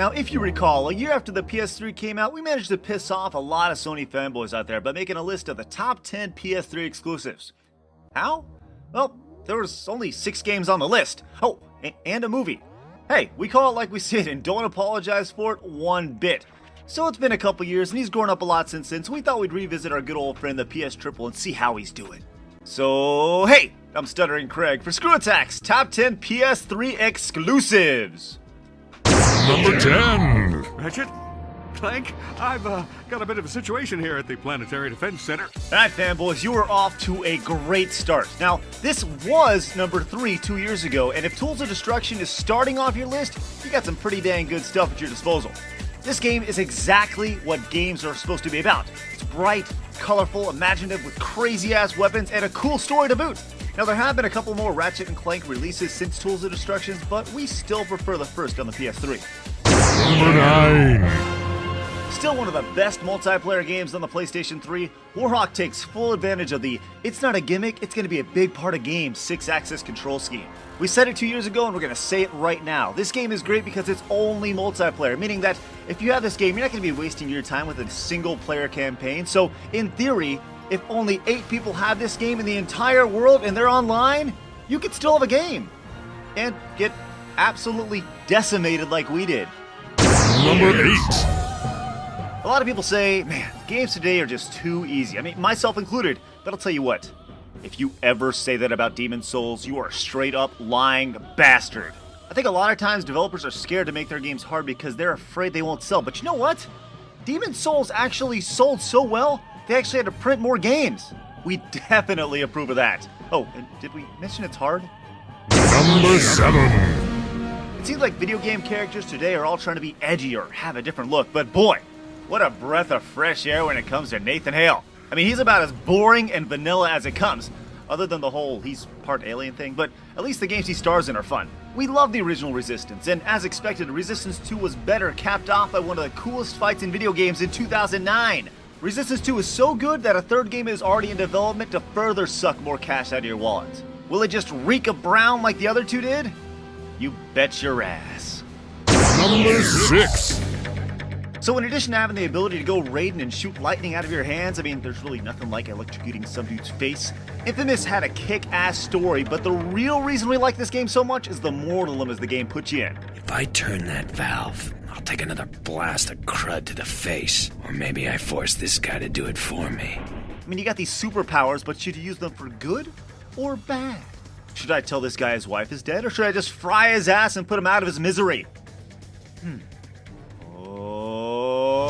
Now, if you recall, a year after the PS3 came out, we managed to piss off a lot of Sony fanboys out there by making a list of the top 10 PS3 exclusives. How? Well, there was only 6 games on the list. Oh, and a movie. Hey, we call it like we see it and don't apologize for it one bit. So it's been a couple years and he's grown up a lot since then, so we thought we'd revisit our good old friend the PS Triple and see how he's doing. So, hey, I'm Stuttering Craig for Screw Attack's Top 10 PS3 Exclusives. Number 10. Ratchet? Clank? I've got a bit of a situation here at the Planetary Defense Center. Alright, fanboys, you are off to a great start. Now, this was number 3 2 years ago, and if Tools of Destruction is starting off your list, you got some pretty dang good stuff at your disposal. This game is exactly what games are supposed to be about. It's bright, colorful, imaginative, with crazy-ass weapons, and a cool story to boot. Now, there have been a couple more Ratchet & Clank releases since Tools of Destruction, but we still prefer the first on the PS3. Number 9. Still one of the best multiplayer games on the PlayStation 3, Warhawk takes full advantage of the "it's not a gimmick, it's going to be a big part of game" 6-axis control scheme. We said it 2 years ago and we're going to say it right now. This game is great because it's only multiplayer, meaning that if you have this game, you're not going to be wasting your time with a single player campaign. So, in theory, if only 8 people have this game in the entire world and they're online, you could still have a game. And get absolutely decimated like we did. Number 8. A lot of people say, man, games today are just too easy. I mean, myself included. But I'll tell you what, if you ever say that about Demon's Souls, you are a straight up lying bastard. I think a lot of times developers are scared to make their games hard because they're afraid they won't sell. But you know what? Demon's Souls actually sold so well, they actually had to print more games. We definitely approve of that. Oh, and did we mention it's hard? Number 7. It seems like video game characters today are all trying to be edgy or have a different look, but boy, what a breath of fresh air when it comes to Nathan Hale. I mean, he's about as boring and vanilla as it comes, other than the whole he's part alien thing, but at least the games he stars in are fun. We love the original Resistance, and as expected, Resistance 2 was better, capped off by one of the coolest fights in video games in 2009. Resistance 2 is so good that a third game is already in development to further suck more cash out of your wallet. Will it just reek of brown like the other two did? You bet your ass. Number 6. So in addition to having the ability to go raiding and shoot lightning out of your hands, I mean, there's really nothing like electrocuting some dude's face. Infamous had a kick-ass story, but the real reason we like this game so much is the moral dilemmas the game puts you in. If I turn that valve, I'll take another blast of crud to the face. Or maybe I force this guy to do it for me. I mean, you got these superpowers, but should you use them for good or bad? Should I tell this guy his wife is dead, or should I just fry his ass and put him out of his misery?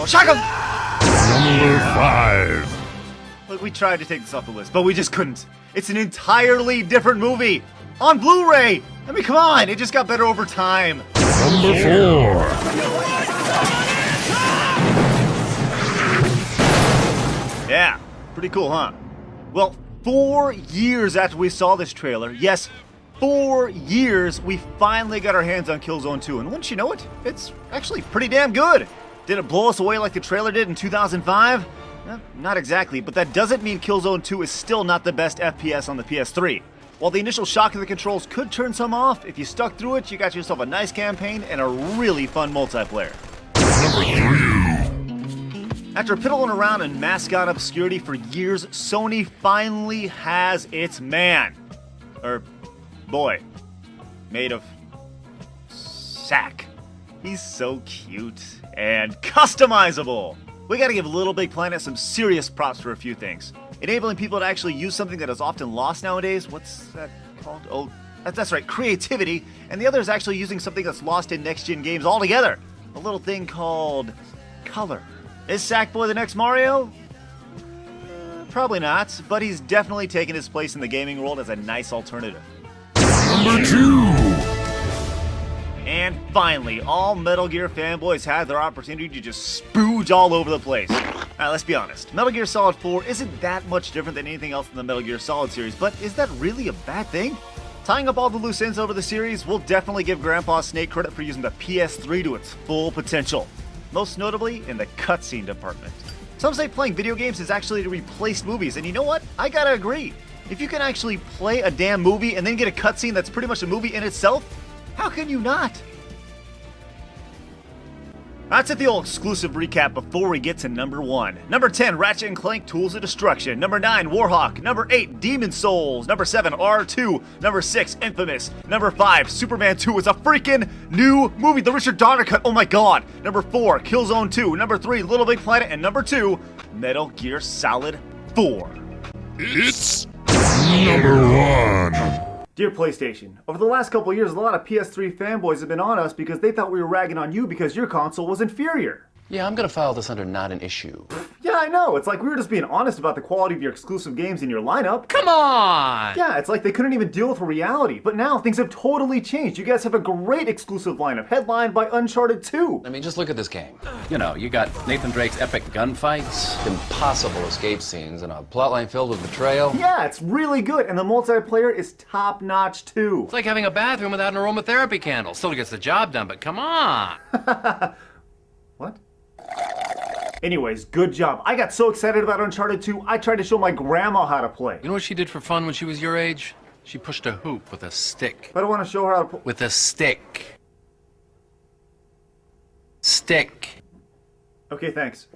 Shock him! Number 5. Look, we tried to take this off the list, but we just couldn't. It's an entirely different movie on Blu-ray. I mean, come on, it just got better over time. Number 4. Yeah, pretty cool, huh? Well, 4 years after we saw this trailer, yes, 4 years, we finally got our hands on Killzone 2, and wouldn't you know it, it's actually pretty damn good. Did it blow us away like the trailer did in 2005? Not exactly, but that doesn't mean Killzone 2 is still not the best FPS on the PS3. While the initial shock of the controls could turn some off, if you stuck through it, you got yourself a nice campaign and a really fun multiplayer. Number 3. After piddling around in mascot obscurity for years, Sony finally has its man. Or boy. Made of sack. He's so cute and customizable. We gotta give Little Big Planet some serious props for a few things. Enabling people to actually use something that is often lost nowadays. What's that called? Oh, that's right, creativity. And the other is actually using something that's lost in next-gen games altogether. A little thing called color. Is Sackboy the next Mario? Probably not, but he's definitely taken his place in the gaming world as a nice alternative. Number 2. And finally, all Metal Gear fanboys had their opportunity to just spooge all over the place. Now, let's be honest, Metal Gear Solid 4 isn't that much different than anything else in the Metal Gear Solid series, but is that really a bad thing? Tying up all the loose ends over the series, we'll definitely give Grandpa Snake credit for using the PS3 to its full potential. Most notably, in the cutscene department. Some say playing video games is actually to replace movies, and you know what? I gotta agree. If you can actually play a damn movie and then get a cutscene that's pretty much a movie in itself, how can you not? Let's hit the old exclusive recap before we get to number 1. Number 10, Ratchet & Clank Tools of Destruction. Number 9, Warhawk. Number 8, Demon Souls. Number 7, R2. Number 6, Infamous. Number 5, Superman 2 is a freaking new movie, the Richard Donner cut. Oh my god. Number 4, Killzone 2. Number 3, Little Big Planet. And number 2, Metal Gear Solid 4. It's number 1. Dear PlayStation, over the last couple years, a lot of PS3 fanboys have been on us because they thought we were ragging on you because your console was inferior. Yeah, I'm gonna file this under not an issue. Yeah, I know. It's like we were just being honest about the quality of your exclusive games in your lineup. Come on! Yeah, it's like they couldn't even deal with reality. But now things have totally changed. You guys have a great exclusive lineup, headlined by Uncharted 2. I mean, just look at this game. You know, you got Nathan Drake's epic gunfights, impossible escape scenes, and a plotline filled with betrayal. Yeah, it's really good, and the multiplayer is top-notch too. It's like having a bathroom without an aromatherapy candle. Still gets the job done, but come on! What? Anyways, good job. I got so excited about Uncharted 2, I tried to show my grandma how to play. You know what she did for fun when she was your age? She pushed a hoop with a stick. I don't want to show her how to play. With a stick. Stick. Okay, thanks.